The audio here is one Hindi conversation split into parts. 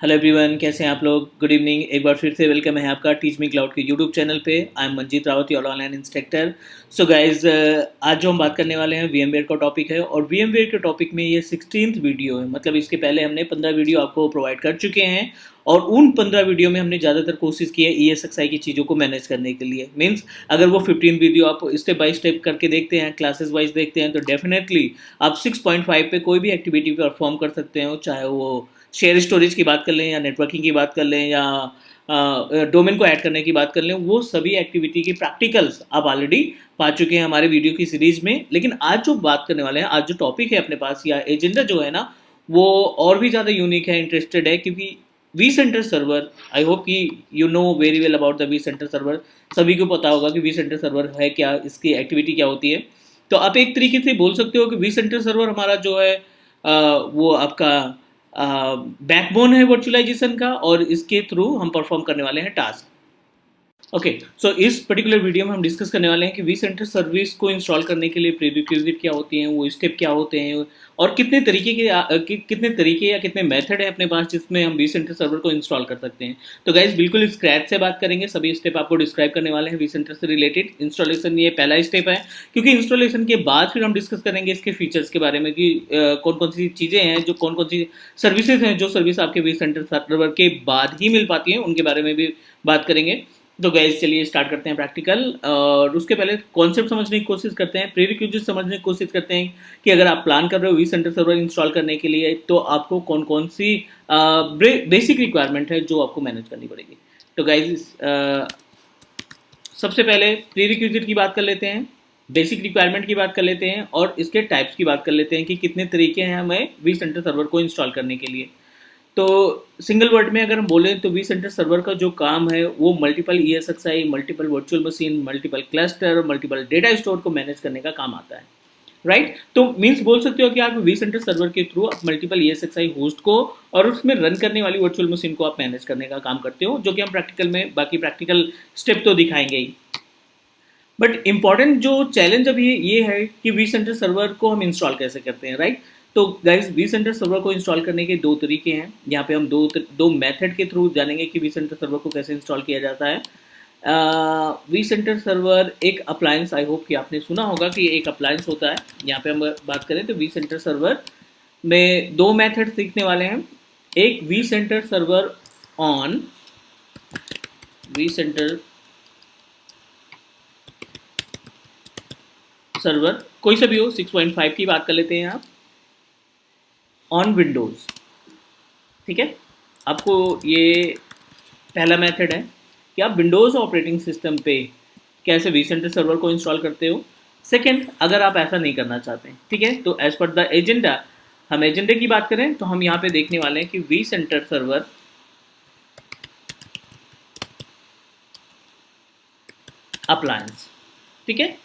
हेलो एवरीवन, कैसे हैं आप लोग। Good evening. एक बार फिर से वेलकम है आपका टीच मी क्लाउड के यूट्यूब चैनल पे। I am Manjeet Rawat, your online instructor. So guys, आज जो हम बात करने वाले हैं वीएमवेयर का टॉपिक है, और वीएमवेयर के टॉपिक में ये 16th वीडियो है। मतलब इसके पहले हमने 15 वीडियो आपको प्रोवाइड कर चुके हैं, और उन 15 वीडियो में हमने ज़्यादातर कोशिश की है ESXi की चीज़ों को मैनेज करने के लिए। मीन्स अगर वो 15 वीडियो आप स्टेप बाय स्टेप करके देखते हैं, क्लासेस वाइज देखते हैं, तो डेफिनेटली आप 6.5 पे कोई भी एक्टिविटी परफॉर्म कर सकते हो। चाहे वो शेयर स्टोरेज की बात कर लें, या नेटवर्किंग की बात कर लें, या डोमेन को ऐड करने की बात कर लें, वो सभी एक्टिविटी की प्रैक्टिकल्स आप ऑलरेडी पा चुके हैं हमारे वीडियो की सीरीज में। लेकिन आज जो बात करने वाले हैं, आज जो टॉपिक है अपने पास, या एजेंडा जो है ना, वो और भी ज़्यादा यूनिक है, इंटरेस्टेड है। क्योंकि V centre server, I hope कि you know very well about the V centre server. सभी को पता होगा कि वी सेंटर सर्वर है क्या, इसकी एक्टिविटी क्या होती है। तो आप एक तरीके से बोल सकते हो कि वी सेंटर सर्वर हमारा जो है वो आपका बैकबोन है वर्चुअलाइजेशन का, और इसके थ्रू हम परफॉर्म करने वाले हैं टास्क। ओके, सो इस पर्टिकुलर वीडियो में हम डिस्कस करने वाले हैं कि वी सेंटर सर्विस को इंस्टॉल करने के लिए प्रीरिक्विजिट क्या होती हैं, वो स्टेप क्या होते हैं, और कितने तरीके के कितने तरीके या कितने मेथड है अपने पास जिसमें हम वी सेंटर सर्वर को इंस्टॉल कर सकते हैं। तो गाइज, बिल्कुल स्क्रैच से बात करेंगे, सभी स्टेप आपको डिस्क्राइब करने वाले हैं वी सेंटर से रिलेटेड। इंस्टॉलेशन ये पहला स्टेप है, क्योंकि इंस्टॉलेशन के बाद फिर हम डिस्कस करेंगे इसके फीचर्स के बारे में, कि कौन कौन सी चीज़ें हैं, जो कौन कौन सी सर्विसेज हैं, जो सर्विस आपके वी सेंटर सर्वर के बाद ही मिल पाती हैं, उनके बारे में भी बात करेंगे। तो गैस, चलिए स्टार्ट करते हैं प्रैक्टिकल। और उसके पहले कॉन्सेप्ट समझने की कोशिश करते हैं, प्रीरिक्विजिट समझने की कोशिश करते हैं कि अगर आप प्लान कर रहे हो वी सेंटर सर्वर इंस्टॉल करने के लिए, तो आपको कौन कौन सी बेसिक रिक्वायरमेंट है जो आपको मैनेज करनी पड़ेगी। तो गाइज, सबसे पहले प्रीरिक्विजिट की बात कर लेते हैं, बेसिक रिक्वायरमेंट की बात कर लेते हैं, और इसके टाइप्स की बात कर लेते हैं कि कितने तरीके हैं हमें वी सेंटर सर्वर को इंस्टॉल करने के लिए। तो सिंगल वर्ड में अगर हम बोलें, तो वी सेंटर सर्वर का जो काम है वो multiple ESXi, multiple virtual machine, multiple cluster, multiple data store को मैनेज करने का काम आता है। राइट? तो मीन्स बोल सकते हो कि आप वी सेंटर सर्वर के थ्रू आप मल्टीपल ESXi होस्ट को और उसमें रन करने वाली वर्चुअल मशीन को आप मैनेज करने का काम करते हो, जो कि हम प्रैक्टिकल में बाकी प्रैक्टिकल स्टेप तो दिखाएंगे ही। बट इंपॉर्टेंट जो चैलेंज अभी ये है कि वी सेंटर सर्वर को हम इंस्टॉल कैसे करते हैं। राइट? तो गाइज, वी सेंटर सर्वर को इंस्टॉल करने के दो तरीके हैं। यहाँ पे हम दो मेथड के थ्रू जानेंगे कि वी सेंटर सर्वर को कैसे इंस्टॉल किया जाता है। वी सेंटर सर्वर एक अप्लायंस, आई होप कि आपने सुना होगा कि एक अप्लायंस होता है। यहाँ पे हम बात करें तो वी सेंटर सर्वर में दो मेथड सीखने वाले हैं। एक we centre server on, we centre server कोई सा भी हो, 6.5 की बात कर लेते हैं आप, ऑन विंडोज़। ठीक है? आपको ये पहला मेथड है कि आप विंडोज़ ऑपरेटिंग सिस्टम पे कैसे वी सेंटर सर्वर को इंस्टॉल करते हो। सेकेंड, अगर आप ऐसा नहीं करना चाहते हैं, ठीक है, तो एज पर द एजेंडा, हम एजेंडे की बात करें तो हम यहाँ पे देखने वाले हैं कि वी सेंटर सर्वर अप्लायंस। ठीक है?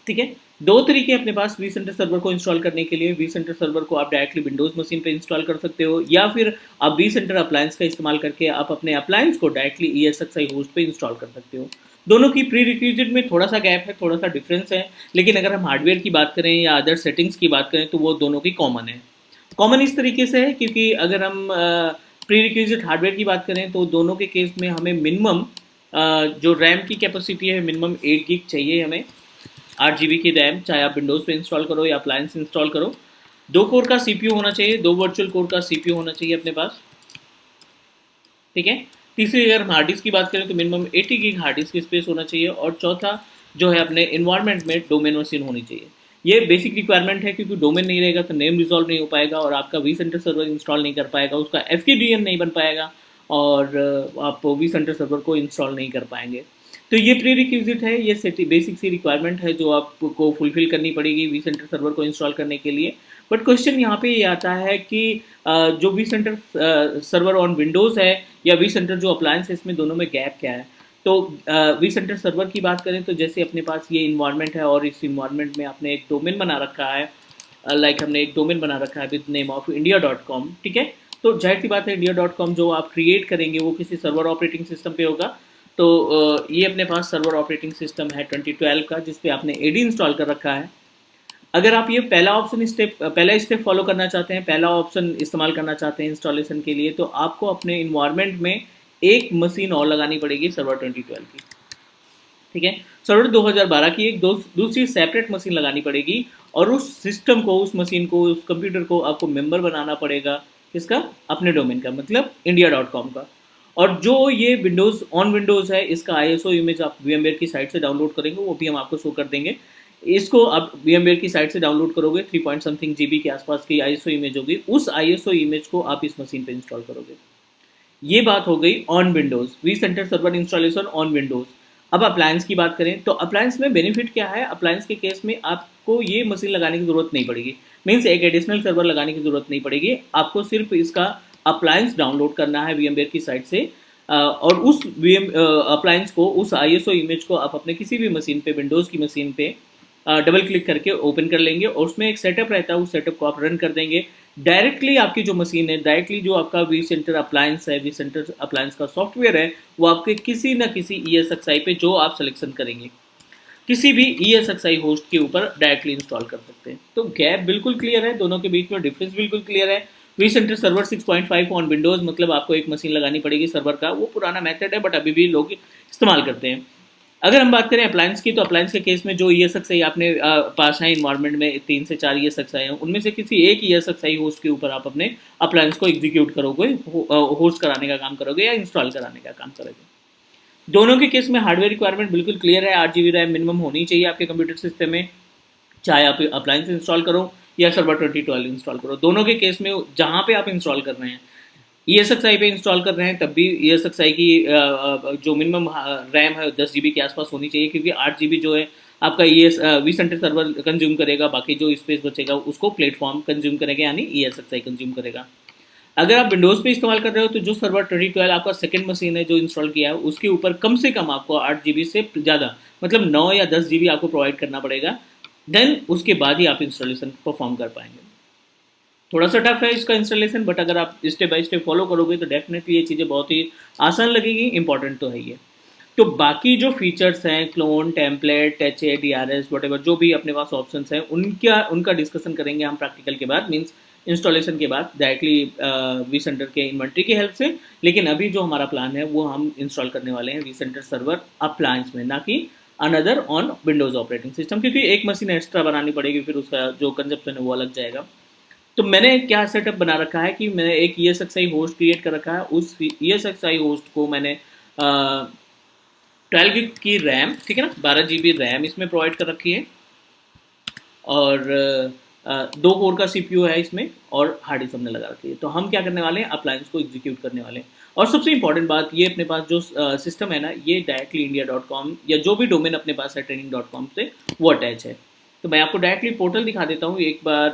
ठीक है, दो तरीके अपने पास वी सेंटर सर्वर को इंस्टॉल करने के लिए। वी सेंटर सर्वर को आप डायरेक्टली विंडोज मशीन पे इंस्टॉल कर सकते हो, या फिर आप वी सेंटर अप्लायंस का इस्तेमाल करके आप अपने अप्लायंस को डायरेक्टली ESXi होस्ट पे इंस्टॉल कर सकते हो। दोनों की प्री रिक्विजिट में थोड़ा सा गैप है, थोड़ा सा डिफरेंस है, लेकिन अगर हम हार्डवेयर की बात करें या अदर सेटिंग्स की बात करें तो वो दोनों की कॉमन है। कॉमन इस तरीके से है क्योंकि अगर हम प्री रिक्विजिट हार्डवेयर की बात करें तो दोनों के केस में हमें मिनिमम जो रैम की कैपेसिटी है, मिनिमम 8 GB चाहिए हमें, 8 GB की रैम, चाहे आप विंडोज़ पे इंस्टॉल करो या अप्लायंस इंस्टॉल करो। 2 कोर का CPU होना चाहिए, 2 वर्चुअल कोर का CPU होना चाहिए अपने पास। ठीक है? तीसरी, अगर हम हार्ड डिस्क की बात करें तो मिनिमम 80 GB हार्ड डिस्क की स्पेस होना चाहिए। और चौथा जो है, अपने इन्वायरमेंट में डोमेन मशीन होनी चाहिए। ये बेसिक रिक्वायरमेंट है, क्योंकि डोमेन नहीं रहेगा तो नेम रिजॉल्व नहीं हो पाएगा, और आपका वी सेंटर सर्वर इंस्टॉल नहीं कर पाएगा, उसका FTDN नहीं बन पाएगा, और आप वी सेंटर सर्वर को इंस्टॉल नहीं कर पाएंगे। तो ये प्री रिक्विजिट है, ये बेसिक सी रिक्वायरमेंट है जो आपको फुलफिल करनी पड़ेगी वी सेंटर सर्वर को इंस्टॉल करने के लिए। बट क्वेश्चन यहाँ पे ये आता है कि जो we centre server on Windows है या वी सेंटर जो अप्लायंस है, इसमें दोनों में गैप क्या है। तो वी सेंटर सर्वर की बात करें तो जैसे अपने पास ये इन्वायरमेंट है, और इस इन्वायरमेंट में आपने एक डोमेन बना रखा है, लाइक हमने एक डोमेन बना रखा है विद नेम ऑफ India.com। ठीक है? तो जाहिर सी बात है, India.com जो आप क्रिएट करेंगे वो किसी सर्वर ऑपरेटिंग सिस्टम पे होगा। तो ये अपने पास सर्वर ऑपरेटिंग सिस्टम है 2012 का, जिस पे आपने AD इंस्टॉल कर रखा है। अगर आप ये पहला स्टेप फॉलो करना चाहते हैं, पहला ऑप्शन इस्तेमाल करना चाहते हैं इंस्टॉलेशन के लिए, तो आपको अपने इन्वायरमेंट में एक मशीन और लगानी पड़ेगी सर्वर 2012 की। ठीक है, सर्वर 2012 की एक दूसरी सेपरेट मशीन लगानी पड़ेगी, और उस सिस्टम को, उस मशीन को, उस कंप्यूटर को आपको मेंबर बनाना पड़ेगा किसका, अपने डोमेन का, मतलब india.com का। और जो ये विंडोज़ है, इसका आईएसओ इमेज आप VMware की साइट से डाउनलोड करेंगे, वो भी हम आपको शो कर देंगे। इसको आप VMware की साइट से डाउनलोड करोगे, 3 पॉइंट समथिंग GB के आसपास की आईएसओ इमेज होगी, उस आईएसओ इमेज को आप इस मशीन पे इंस्टॉल करोगे। ये बात हो गई on Windows, vCenter server installation on Windows. अब अप्लायंस की बात करें तो अप्लायंस में बेनिफिट क्या है, अप्लायंस के केस में आपको ये मशीन लगाने की जरूरत नहीं पड़ेगी, मीन्स एक एडिशनल सर्वर लगाने की जरूरत नहीं पड़ेगी, आपको सिर्फ इसका अप्लायंस डाउनलोड करना है VMware की साइट से, और उस अप्लायंस को, उस आईएसओ इमेज को आप अपने किसी भी मशीन पे, विंडोज़ की मशीन पे डबल क्लिक करके ओपन कर लेंगे, और उसमें एक सेटअप रहता है, उस सेटअप को आप रन कर देंगे डायरेक्टली। आपकी जो मशीन है, डायरेक्टली जो आपका vCenter अप्लायंस है, vCenter अप्लायंस का सॉफ्टवेयर है, वो आपके किसी ना किसी ESXi पे जो आप सिलेक्शन करेंगे, किसी भी ESXi होस्ट के ऊपर डायरेक्टली इंस्टॉल कर सकते हैं। तो गैप बिल्कुल क्लियर है, दोनों के बीच में डिफरेंस बिल्कुल क्लियर है। vCenter सर्वर 6.5 ऑन विंडोज, मतलब आपको एक मशीन लगानी पड़ेगी सर्वर का, वो पुराना मेथड है बट अभी भी लोग इस्तेमाल करते हैं। अगर हम बात करें अप्लायंस की, तो अप्लायंस के केस में जो ESXi आपने पास है इन्वायरमेंट में, 3 से 4 ESXi हैं, उनमें से किसी एक ESXi होस्ट के ऊपर आप अपने अप्लायंस को एग्जीक्यूट करोगे, होस्ट कराने का काम करोगे या इंस्टॉल कराने का काम करोगे। दोनों के केस में हार्डवेयर रिक्वायरमेंट बिल्कुल क्लियर है, 8 GB रैम मिनिमम होनी चाहिए आपके कंप्यूटर सिस्टम में, चाहे आप अप्लायंस इंस्टॉल करो या सर्वर 2012 इंस्टॉल करो। दोनों के केस में जहाँ पे आप इंस्टॉल कर रहे हैं, ESXi पे इंस्टॉल कर रहे हैं, तब भी ESXi की जो मिनिमम रैम है 10 GB के आसपास होनी चाहिए, क्योंकि 8 GB जो है आपका vCenter सर्वर कंज्यूम करेगा, बाकी जो स्पेस बचेगा उसको प्लेटफॉर्म कंज्यूम करेगा, यानी ESXi कंज्यूम करेगा। अगर आप विंडोज़ पे इस्तेमाल कर रहे हो, तो जो सर्वर 2012 आपका सेकंड मशीन है जो इंस्टॉल किया है, उसके ऊपर कम से कम आपको 8 GB से ज़्यादा, मतलब 9 या 10 GB आपको प्रोवाइड करना पड़ेगा, देन उसके बाद ही आप इंस्टॉलेशन परफॉर्म कर पाएंगे। थोड़ा सा टफ है इसका इंस्टॉलेशन, बट अगर आप स्टेप बाय स्टेप फॉलो करोगे तो डेफिनेटली ये चीज़ें बहुत ही आसान लगेगी, इंपॉर्टेंट तो है ये। तो बाकी जो फीचर्स हैं, clone, template, HA, DRS, what जो भी अपने पास ऑप्शंस हैं, उनका डिस्कशन करेंगे हम प्रैक्टिकल के बाद, मीन्स इंस्टॉलेशन के बाद, डायरेक्टली vCenter के इन्वेंट्री की हेल्प से। लेकिन अभी जो हमारा प्लान है वो हम इंस्टॉल करने वाले हैं vCenter सर्वर अप्लायंस में, ना कि another on Windows operating system, क्योंकि एक मशीन एक्स्ट्रा बनानी पड़ेगी, फिर उसका जो कंजप्शन है वो अलग जाएगा। तो मैंने क्या सेटअप बना रखा है कि मैंने एक ESXi होस्ट क्रिएट कर रखा है, उस ESXi होस्ट को मैंने 12 GB की रैम, ठीक है ना, 12 GB रैम इसमें प्रोवाइड कर रखी है, और 2 कोर का CPU है इसमें, और हार्ड डिस्क हमने लगा रखी है। तो हम क्या करने वाले हैं, अप्लायंस को एग्जीक्यूट करने वाले हैं। और सबसे इंपॉर्टेंट बात, ये अपने पास जो सिस्टम है ना, ये डायरेक्टली india.com या जो भी डोमेन अपने पास है training.com से वो अटैच है। तो मैं आपको डायरेक्टली पोर्टल दिखा देता हूँ एक बार,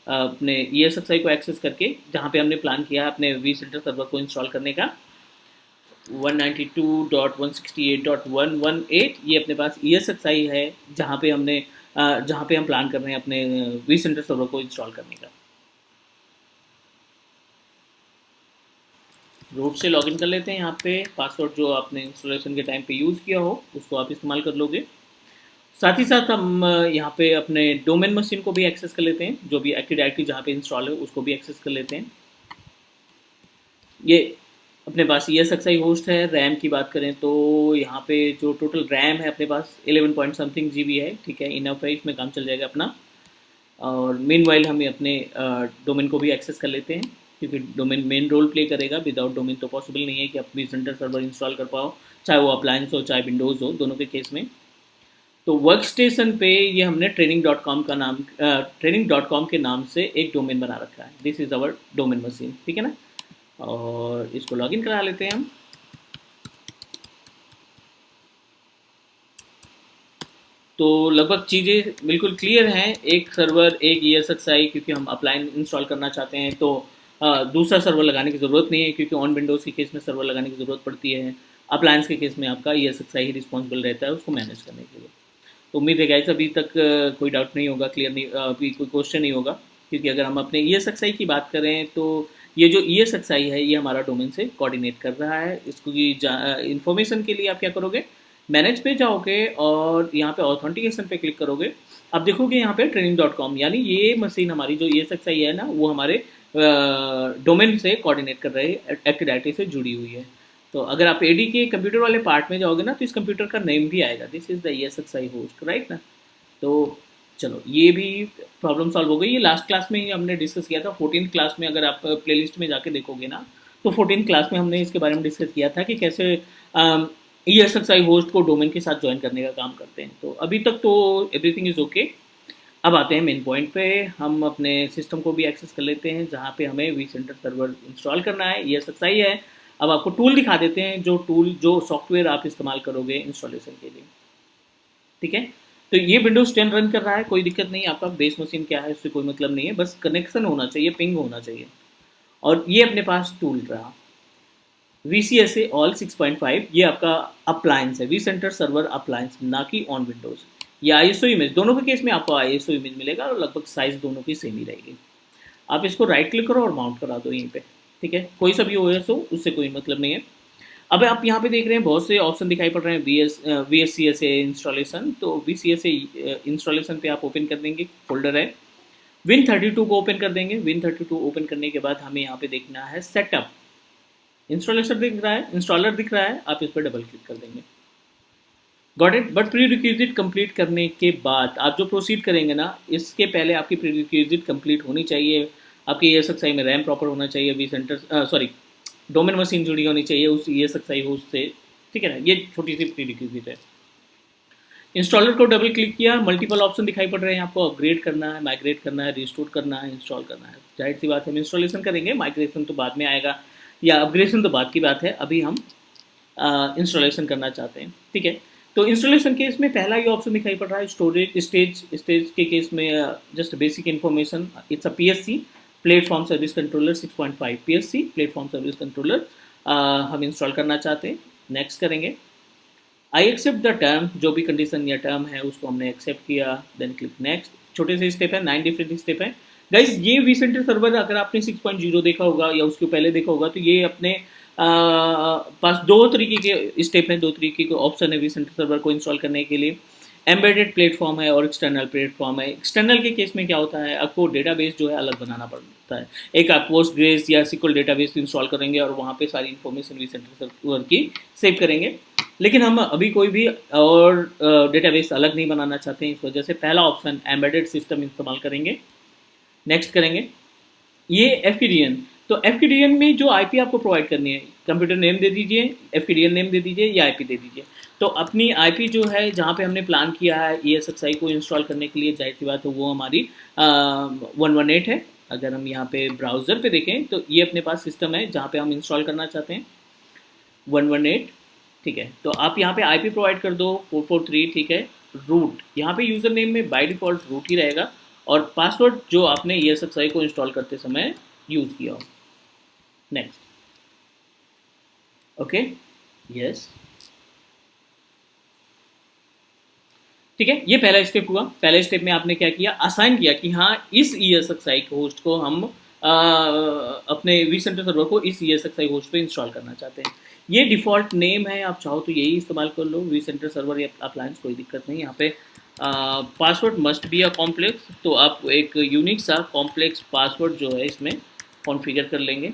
अपने ESXi को एक्सेस करके, जहाँ पे हमने प्लान किया है अपने vCenter सर्वर को इंस्टॉल करने का। 192.168.118 ये अपने पास ESXi है, जहाँ पे हम प्लान कर रहे हैं अपने vCenter सर्वर को इंस्टॉल करने का। रूट से लॉगिन कर लेते हैं। यहाँ पे पासवर्ड जो आपने इंस्टॉलेशन के टाइम पे यूज़ किया हो उसको आप इस्तेमाल कर लोगे। साथ ही साथ हम यहाँ पे अपने डोमेन मशीन को भी एक्सेस कर लेते हैं, जो भी एक्टिव डायरेक्टरी जहाँ पे इंस्टॉल है उसको भी एक्सेस कर लेते हैं। ये अपने पास ESXi होस्ट है। रैम की बात करें तो यहाँ पे जो टोटल रैम है अपने पास 11 पॉइंट समथिंग GB है, ठीक है, इनफ है, इसमें काम चल जाएगा अपना। और मीनवाइल हम अपने डोमेन को भी एक्सेस कर लेते हैं, क्योंकि डोमेन मेन रोल प्ले करेगा। विदाउट डोमेन तो पॉसिबल नहीं है कि आप vCenter सर्वर इंस्टॉल कर पाओ, चाहे वो अप्लायंस हो चाहे विंडोज़ हो, दोनों के केस में। तो वर्क स्टेशन पे ये हमने ट्रेनिंग.com के नाम से एक डोमेन बना रखा है। This is our domain machine, ठीक है ना। और इसको लॉगिन करा लेते हैं हम। तो लगभग चीज़ें बिल्कुल क्लियर हैं। एक सर्वर, एक ESXi, क्योंकि हम अप्लायंस इंस्टॉल करना चाहते हैं तो दूसरा सर्वर लगाने की ज़रूरत नहीं है, क्योंकि ऑन विंडोज़ के केस में सर्वर लगाने की ज़रूरत पड़ती है। अप्लायंस के केस में आपका ESXi ही रिस्पॉन्सिबल रहता है उसको मैनेज करने के लिए। तो उम्मीद है गाइस अभी तक कोई डाउट नहीं होगा, क्लियर नहीं, अभी कोई क्वेश्चन नहीं होगा, क्योंकि अगर हम अपने ESXi की बात करें तो ये जो ESXi है ये हमारा डोमेन से कोऑर्डिनेट कर रहा है। इसको इन्फॉर्मेशन के लिए आप क्या करोगे, मैनेज पे जाओगे और यहाँ पे ऑथेंटिकेशन पे क्लिक करोगे, अब देखोगे यहाँ पे training.com, यानी ये मशीन हमारी जो ESXi है ना, वो हमारे डोमेन से कोऑर्डिनेट कर रहे हैं, एक्टिव डायरेक्टरी से जुड़ी हुई है। तो अगर आप एडी के कंप्यूटर वाले पार्ट में जाओगे ना, तो इस कंप्यूटर का नेम भी आएगा, this is the ESXi host, right ना। तो चलो ये भी प्रॉब्लम सॉल्व हो गई। ये लास्ट क्लास में ही हमने डिस्कस किया था, 14th क्लास में, अगर आप प्लेलिस्ट में जाके देखोगे ना, तो 14th क्लास में हमने इसके बारे में डिस्कस किया था कि कैसे ESXi होस्ट को डोमेन के साथ ज्वाइन करने का काम करते हैं। तो अभी तक तो एवरीथिंग इज़ ओके। अब आते हैं मेन पॉइंट पे, हम अपने सिस्टम को भी एक्सेस कर लेते हैं जहाँ पे हमें vCenter सर्वर इंस्टॉल करना है, ESXi है। अब आपको टूल दिखा देते हैं, जो सॉफ्टवेयर आप इस्तेमाल करोगे इंस्टॉलेशन के लिए, ठीक है। तो ये विंडोज 10 रन कर रहा है, कोई दिक्कत नहीं, आपका बेस मशीन क्या है उससे कोई मतलब नहीं है, बस कनेक्शन होना चाहिए, पिंग होना चाहिए। और ये अपने पास टूल रहा VCSA ऑल 6.5, ये आपका अप्लायंस है, vCenter सर्वर अप्लायंस, ना कि ऑन विंडोज़। ये ISO इमेज, दोनों के केस में आपको ISO इमेज मिलेगा और लगभग साइज दोनों की सेम ही रहेगी। आप इसको राइट क्लिक करो और माउंट करा दो यहीं पे, ठीक है। कोई सा भी OS हो उससे कोई मतलब नहीं है। अब आप यहाँ पे देख रहे हैं बहुत से ऑप्शन दिखाई पड़ रहे हैं, VSCSA इंस्टॉलेशन। तो VCSA इंस्टॉलेशन पे आप ओपन कर देंगे, फोल्डर है। Win32 को ओपन कर देंगे। Win32 ओपन करने के बाद हमें यहाँ पे देखना है सेटअप, इंस्टॉलेशन दिख रहा है, इंस्टॉलर दिख रहा है, आप इस पर डबल क्लिक कर देंगे। Got it. But pre requisite complete करने के बाद आप जो प्रोसीड करेंगे ना, इसके पहले आपकी प्री रिक्विजिट कंप्लीट होनी चाहिए। आपकी ESXi में रैम प्रॉपर होना चाहिए, vCenter सॉरी डोमेन मशीन जुड़ी होनी चाहिए उस ESXi होस्ट से, ठीक है ना। ये छोटी सी प्री रिक्विजिट है। इंस्टॉलर को डबल क्लिक किया, मल्टीपल ऑप्शन दिखाई पड़ रहे हैं आपको, अपग्रेड करना है, माइग्रेट करना है, रिस्टोर करना है, इंस्टॉल करना है। जाहिर सी बात है हम इंस्टॉलेशन करेंगे, माइग्रेशन तो बाद में आएगा, या अपग्रेडेशन तो बाद की बात है, अभी हम इंस्टॉलेशन करना चाहते हैं, ठीक है। तो इंस्टॉलेशन केस में पहला ये ऑप्शन दिखाई पड़ रहा है, स्टोरेज स्टेज के केस में just basic information, it's a PSC platform service controller 6.5, PSC platform service controller हम इंस्टॉल करना चाहते हैं। नेक्स्ट करेंगे, आई एक्सेप्ट द टर्म, जो भी कंडीशन या टर्म है उसको हमने एक्सेप्ट किया, देन क्लिक नेक्स्ट। छोटे से स्टेप है, 9 डिफरेंट स्टेप है गाइज। ये vCenter सर्वर अगर आपने 6.0 देखा होगा या उसके पहले देखा होगा, तो ये अपने पास दो तरीके के स्टेप हैं, दो तरीके के ऑप्शन है vCenter सर्वर को इंस्टॉल करने के लिए। एम्बेडेड प्लेटफॉर्म है और एक्सटर्नल प्लेटफॉर्म है। एक्सटर्नल के केस में क्या होता है, आपको डेटाबेस जो है अलग बनाना पड़ता है। एक आप पोस्टग्रेस या SQL डेटाबेस इंस्टॉल करेंगे और वहाँ पे सारी इन्फॉर्मेशन vCenter सर्वर की सेव करेंगे, लेकिन हम अभी कोई भी और डेटाबेस अलग नहीं बनाना चाहते हैं, इस वजह से पहला ऑप्शन एम्बेडेड सिस्टम इस्तेमाल करेंगे। नेक्स्ट करेंगे ये FQDN। तो FQDN में जो IP आपको प्रोवाइड करनी है, कंप्यूटर नेम दे दीजिए, FQDN नेम दे दीजिए या IP दे दीजिए। तो अपनी IP जो है जहाँ पे हमने प्लान किया है ESXi को इंस्टॉल करने के लिए, जाहिर सी बात है वो हमारी 118 है। अगर हम यहाँ पे ब्राउज़र पे देखें तो ये अपने पास सिस्टम है जहाँ पे हम इंस्टॉल करना चाहते हैं 118, ठीक है। तो आप यहाँ पे IP प्रोवाइड कर दो 443, ठीक है। रूट, यहाँ पे यूज़र नेम में बाय डिफ़ॉल्ट रूट ही रहेगा, और पासवर्ड जो आपने ESXi को इंस्टॉल करते समय यूज़ किया हो। नेक्स्ट, ओके, यस, ठीक है। ये पहला स्टेप हुआ। पहले स्टेप में आपने क्या किया, असाइन किया कि हाँ इस ESXi होस्ट को हम अपने vCenter सर्वर को इस ESXi होस्ट पे इंस्टॉल करना चाहते हैं। ये डिफ़ॉल्ट नेम है, आप चाहो तो यही इस्तेमाल कर लो, vCenter सर्वर या अप्लायंस, कोई दिक्कत नहीं। यहाँ पे password must be a complex, तो आप एक यूनिक सा कॉम्प्लेक्स पासवर्ड जो है इसमें कॉन्फ़िगर कर लेंगे,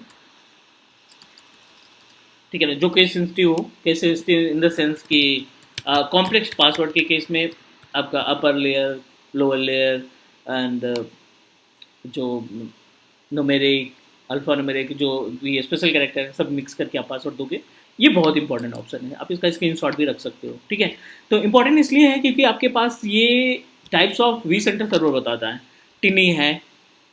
ठीक है ना, जो केस सेंसिटिव हो। Case sensitive in the sense कि कॉम्प्लेक्स पासवर्ड के केस में आपका upper layer, lower layer and जो न्यूमेरिक, अल्फा न्यूमेरिक, जो भी स्पेशल कैरेक्टर है, सब मिक्स करके आप पासवर्ड दोगे। ये बहुत इंपॉर्टेंट ऑप्शन है, आप इसका स्क्रीनशॉट भी रख सकते हो, ठीक है। तो इंपॉर्टेंट इसलिए है क्योंकि आपके पास ये टाइप्स ऑफ vCenter सर्वर बताता है, टिनी है,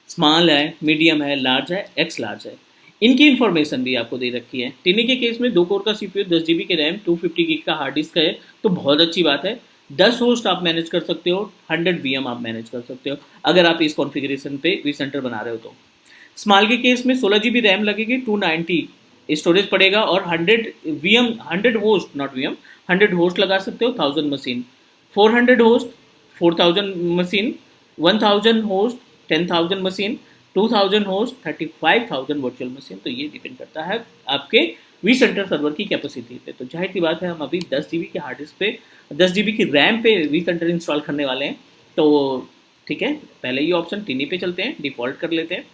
स्मॉल है, मीडियम है, लार्ज है, एक्स लार्ज है। इनकी इन्फॉर्मेशन भी आपको दे रखी है। टिनी के केस में 2 कोर का CPU, 10 GB के रैम, 250 GB का हार्ड डिस्क है, तो बहुत अच्छी बात है। 10 होस्ट आप मैनेज कर सकते हो, 100 VM आप मैनेज कर सकते हो अगर आप इस कॉन्फ़िगरेशन पे vCenter बना रहे हो तो। स्मॉल के केस में 16 GB रैम लगेगी, 290 स्टोरेज पड़ेगा, और 100 VM, 100 host, not VM, 100 host लगा सकते हो, 1000 machine, 400 host 4000 machine, 1000 host 10,000 machine, 2000 host 35,000 virtual machine. तो ये डिपेंड करता है आपके वी सेंटर सर्वर की कैपेसिटी पे। तो जाहिर सी बात है हम अभी 10 GB के हार्ड डिस्क पे 10 GB की रैम पे वी सेंटर इंस्टॉल करने वाले हैं। तो ठीक है, पहले ये ऑप्शन टिनी पे चलते हैं, डिफ़ॉल्ट कर लेते हैं।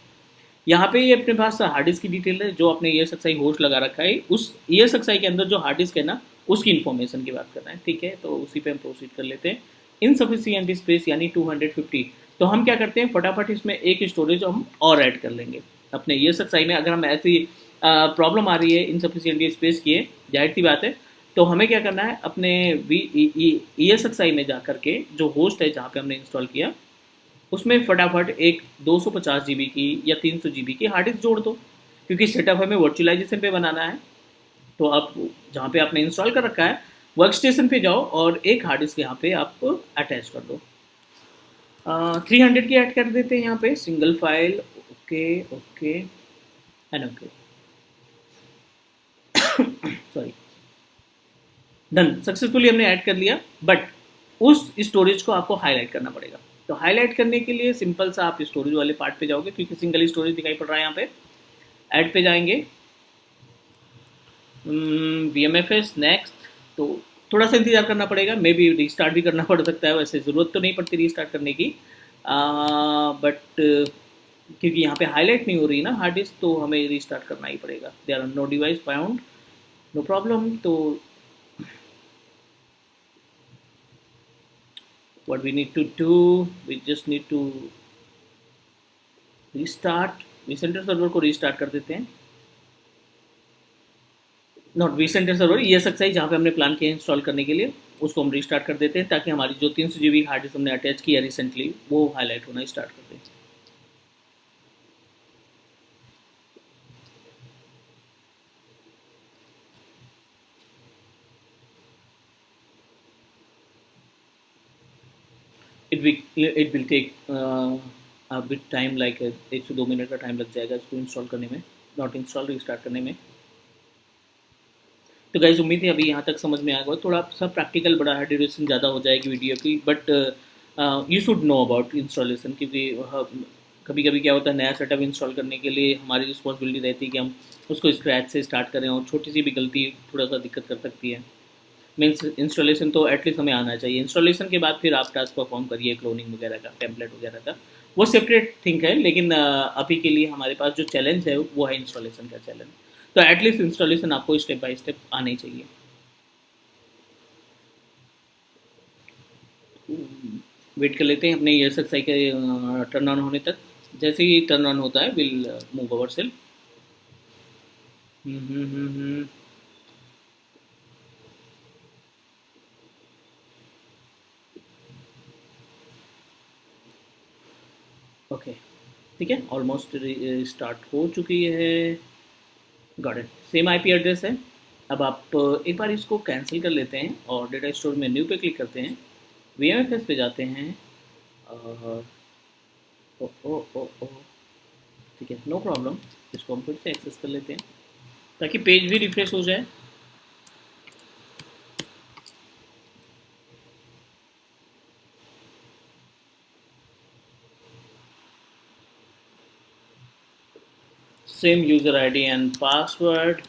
यहाँ पे ये अपने पास हार्ड डिस्क की डिटेल है, जो आपने ESXi होस्ट लगा रखा है, उस ESXi के अंदर जो हार्ड डिस्क है ना, उसकी इन्फॉर्मेशन की बात कर रहे हैं। ठीक है, तो उसी पे हम प्रोसीड कर लेते हैं। इनसफिशिएंट स्पेस यानी 250। तो हम क्या करते हैं, फटाफट इसमें एक स्टोरेज हम और ऐड कर लेंगे अपने ESXi में। अगर हम ऐसी प्रॉब्लम आ रही है इनसफिशिएंट स्पेस की है, जाहिर सी बात है, तो हमें क्या करना है, अपने ESXi में जा करके जो होस्ट है जहाँ पे हमने इंस्टॉल किया, उसमें फटाफट एक 250 GB की या 300 GB की हार्ड डिस्क जोड़ दो, क्योंकि सेटअप हमें वर्चुअलाइजेशन पे बनाना है। तो आप जहाँ पे आपने इंस्टॉल कर रखा है, वर्क स्टेशन पे जाओ और एक हार्ड डिस्क यहाँ पे आप अटैच कर दो। 300 की ऐड कर देते हैं यहाँ पे, single file. Okay okay and okay, sorry, done, successfully हमने ऐड कर लिया। बट उस स्टोरेज को आपको हाईलाइट करना पड़ेगा। तो हाईलाइट करने के लिए सिंपल सा आप स्टोरेज वाले पार्ट पे जाओगे, क्योंकि सिंगल स्टोरेज दिखाई पड़ रहा है यहाँ पे। ऐड पे जाएंगे, VMFS नेक्स्ट। तो थोड़ा सा इंतजार करना पड़ेगा, मे बी रीस्टार्ट भी करना पड़ सकता है, वैसे ज़रूरत तो नहीं पड़ती रीस्टार्ट करने की, बट क्योंकि यहाँ पे हाईलाइट नहीं हो रही ना हार्ड डिस्क, तो हमें रीस्टार्ट करना ही पड़ेगा। There are no device found, no problem. तो what we need to do, we just need to restart vCenter server को रीस्टार्ट कर देते हैं। नॉट vCenter सर्वर, ESXi जहाँ पे हमने प्लान किया इंस्टॉल करने के लिए, उसको हम रीस्टार्ट कर देते हैं, ताकि हमारी जो 300 GB हार्ड डिस्क हमने अटैच किया रिसेंटली, वो हाईलाइट होना स्टार्ट कर दें। It will take a bit time, like 1 से 2 मिनट का टाइम लग जाएगा इसको इंस्टॉल करने में, नॉट इंस्टॉल, रीस्टार्ट करने में। तो गाइज उम्मीद है अभी यहाँ तक समझ में आ गया, थोड़ा सा प्रैक्टिकल बड़ा है, ड्यूरेशन ज़्यादा हो जाएगी वीडियो की, but you should know about installation, क्योंकि कभी कभी क्या होता है, नया सेटअप इंस्टॉल करने के लिए हमारी रिस्पॉन्सिबिलिटी रहती है कि हम उसको स्क्रैच से स्टार्ट करें, और छोटी सी भी गलती थोड़ा सा दिक्कत कर सकती है। मीन्स इंस्टॉलेशन तो एटलीस्ट हमें आना चाहिए। इंस्टॉलेशन के बाद फिर आप टास्क परफॉर्म करिए, क्लोनिंग वगैरह का, टेम्पलेट वगैरह का, वो सेपरेट थिंक है। लेकिन अभी के लिए हमारे पास जो चैलेंज है वो है इंस्टॉलेशन का चैलेंज। तो एटलीस्ट इंस्टॉलेशन आपको स्टेप बाय स्टेप आना ही चाहिए। वेट कर लेते हैं अपने ESXi के टर्न ऑन होने तक। जैसे ही टर्न ऑन होता है, will move our cell. Okay, ठीक है, ऑलमोस्ट स्टार्ट हो चुकी है। Got it, same IP address है। अब आप एक बार इसको कैंसिल कर लेते हैं और डेटा स्टोर में न्यू पे क्लिक करते हैं, VMFS पे जाते हैं, और ओ ओ ओ ओ ठीक है, नो प्रॉब्लम, इसको हम फिर से एक्सेस कर लेते हैं ताकि पेज भी रिफ्रेश हो जाए। Same user ID and password.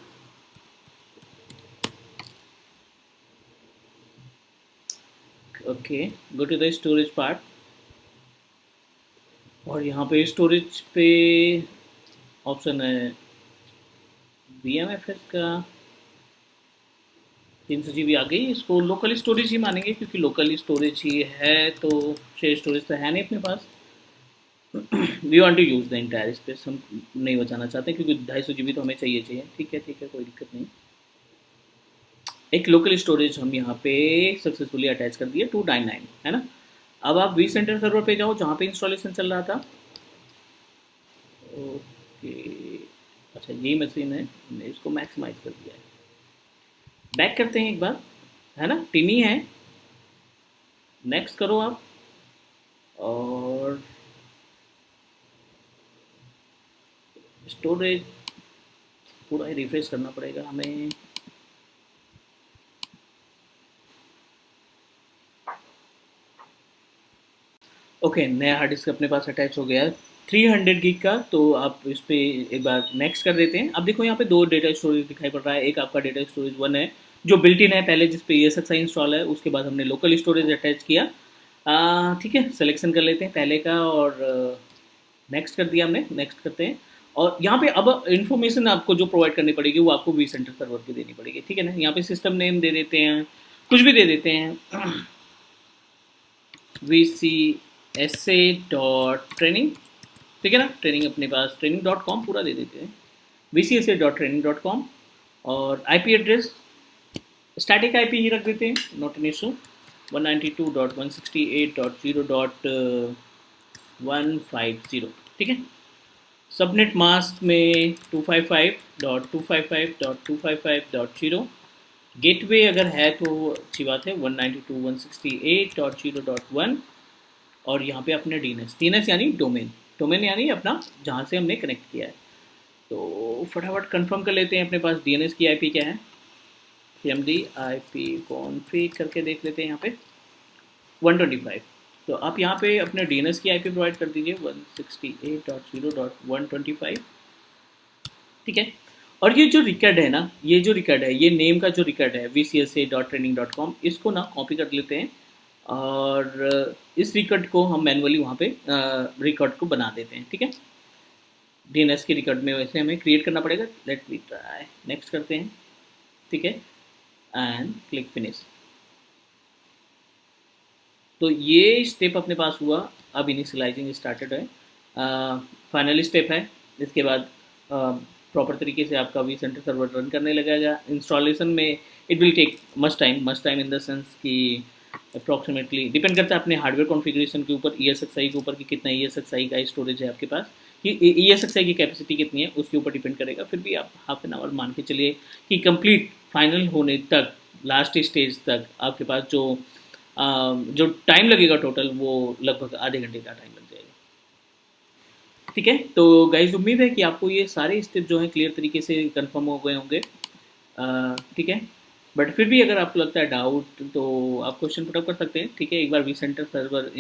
Okay, go to the storage part, और यहाँ पे स्टोरेज पे ऑप्शन है VMFS का, 300 GB आ गई। इसको लोकल स्टोरेज ही मानेंगे, क्योंकि लोकल स्टोरेज ही है, तो शेयर स्टोरेज तो है नहीं अपने पास। We want to use the entire space, हम नहीं बचाना चाहते, क्योंकि 250 GB तो हमें चाहिए। ठीक है, कोई दिक्कत नहीं। एक लोकल स्टोरेज हम यहाँ पे सक्सेसफुली अटैच कर दिए, 299 है ना। अब आप vCenter सर्वर पे जाओ जहाँ पे इंस्टॉलेशन चल रहा था। ओके, अच्छा यही मशीन है, हमने इसको मैक्सिमाइज कर दिया है। बैक करते हैं एक बार, है ना, टिनी है, नेक्स्ट करो आप, और स्टोरेज पूरा ही रिफ्रेश करना पड़ेगा हमें। ओके, नया हार्ड डिस्क अपने पास अटैच हो गया है। 300 गिग का, तो आप इस पे एक बार नेक्स्ट कर देते हैं। अब देखो यहाँ पे दो डेटा स्टोरेज दिखाई पड़ रहा है। एक आपका डेटा स्टोरेज वन है जो बिल्ट इन है पहले, जिस पे ESXi इंस्टॉल है, उसके बाद हमने लोकल स्टोरेज अटैच किया। ठीक है, सिलेक्शन कर लेते हैं पहले का और नेक्स्ट कर दिया हमने, नेक्स्ट करते हैं। और यहाँ पे अब इन्फॉर्मेशन आपको जो प्रोवाइड करनी पड़ेगी वो आपको vCenter सर्वर की देनी पड़ेगी, ठीक है ना। यहाँ पे सिस्टम नेम दे देते हैं, कुछ भी दे देते हैं, vcsa.training, ठीक है ना। ट्रेनिंग अपने पास training.com पूरा दे देते हैं, vcsa.training.com। और IP एड्रेस स्टैटिक IP ही रख देते हैं, नॉट एन इशू, 192.168.0.150, ठीक है। सबनेट मास्क में 255.255.255.0। गेटवे अगर है तो अच्छी बात है, 192.168.0.1। और यहाँ पे अपने DNS यानी डोमेन यानी अपना जहाँ से हमने कनेक्ट किया है। तो फटाफट कंफर्म कर लेते हैं अपने पास DNS की IP क्या है। cmd IP config करके देख लेते हैं यहाँ पे 125। तो आप यहाँ पे अपने DNS की IP प्रोवाइड कर दीजिए 168.0.125, ठीक है। और ये जो रिकॉर्ड है ना, ये जो रिकॉर्ड है, ये नेम का जो रिकॉर्ड है vcsa.training.com, इसको ना कॉपी कर लेते हैं और इस रिकॉर्ड को हम मैनुअली वहाँ पे रिकॉर्ड को बना देते हैं, ठीक है। DNS के रिकॉर्ड में वैसे हमें क्रिएट करना पड़ेगा। लेट मी ट्राई, नेक्स्ट करते हैं, ठीक है, एंड क्लिक फिनिश। तो ये स्टेप अपने पास हुआ। अब इनिशियलाइजिंग स्टार्टेड है, फाइनल स्टेप है। इसके बाद प्रॉपर तरीके से आपका vCenter सर्वर रन करने लगेगा। इंस्टॉलेशन में it will take much time in the sense कि अप्रॉक्सीमेटली डिपेंड करता है अपने हार्डवेयर कॉन्फ़िगरेशन के ऊपर, ESXi के ऊपर कि कितना ESXi का स्टोरेज है आपके पास, कि ESXi की कैपेसिटी कितनी है उसके ऊपर डिपेंड करेगा। फिर भी आप हाफ एन आवर मान के चलिए कि कंप्लीट फाइनल होने तक, लास्ट स्टेज तक आपके पास जो टाइम लगेगा टोटल, वो लगभग आधे घंटे का टाइम लग जाएगा, ठीक है। तो गाइज उम्मीद है कि आपको ये सारे स्टेप जो हैं क्लियर तरीके से कंफर्म हो गए होंगे, ठीक है। बट फिर भी अगर आपको लगता है डाउट तो आप क्वेश्चन पुटअप कर सकते हैं, ठीक है। एक बार vCenter सर्वर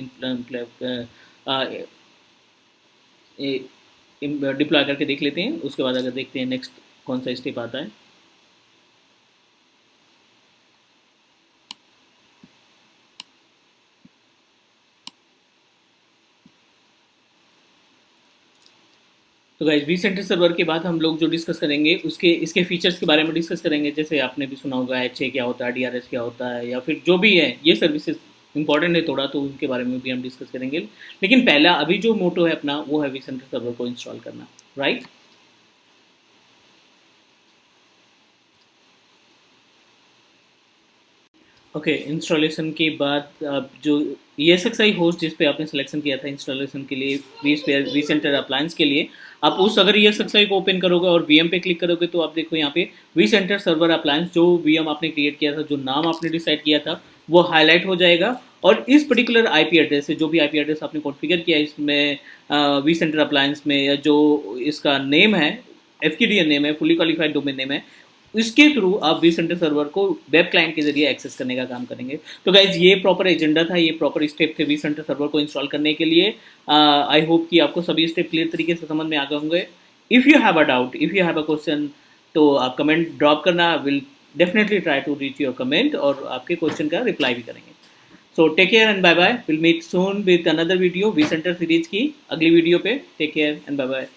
डिप्लॉय करके देख लेते हैं, उसके बाद अगर देखते हैं नेक्स्ट कौन सा स्टेप आता है। तो गाइज vCenter सर्वर के बाद हम लोग जो डिस्कस करेंगे इसके फीचर्स के बारे में डिस्कस करेंगे। जैसे आपने भी सुना होगा HA क्या होता है, DRS क्या होता है, या फिर जो भी है ये सर्विसेज इंपॉर्टेंट है थोड़ा, तो उनके बारे में भी हम डिस्कस करेंगे। लेकिन पहला अभी जो मोटो है अपना वो है vCenter सर्वर को इंस्टॉल करना, राइट। ओके, इंस्टॉलेशन के बाद आप जो ESXi होस्ट जिस पे आपने सिलेक्शन किया था इंस्टॉलेशन के लिए, vCenter अप्लायंस के लिए, आप उस अगर ESXi को ओपन करोगे और VM पे क्लिक करोगे तो आप देखो यहाँ पे vCenter सर्वर अप्लायंस जो VM आपने क्रिएट किया था, जो नाम आपने डिसाइड किया था, वो हाईलाइट हो जाएगा। और इस पर्टिकुलर IP एड्रेस से, जो भी IP एड्रेस आपने कॉन्फ़िगर किया इसमें vCenter अप्लायंस में, या जो इसका नेम है, FQDN नेम है, फुली क्वालिफाइड डोमेन नेम है, इसके थ्रू आप vCenter सर्वर को वेब क्लाइंट के जरिए एक्सेस करने का काम करेंगे। तो गाइज ये प्रॉपर एजेंडा था, ये प्रॉपर स्टेप थे vCenter सर्वर को इंस्टॉल करने के लिए। आई होप कि आपको सभी स्टेप क्लियर तरीके से समझ में आ गए होंगे। If you have a doubt, if you have a question, तो आप कमेंट ड्रॉप करना, will definitely try to reach your comment और आपके क्वेश्चन का रिप्लाई भी करेंगे। So take care and bye bye, will meet soon with another video vCenter series की अगली वीडियो पे। Take care and bye bye.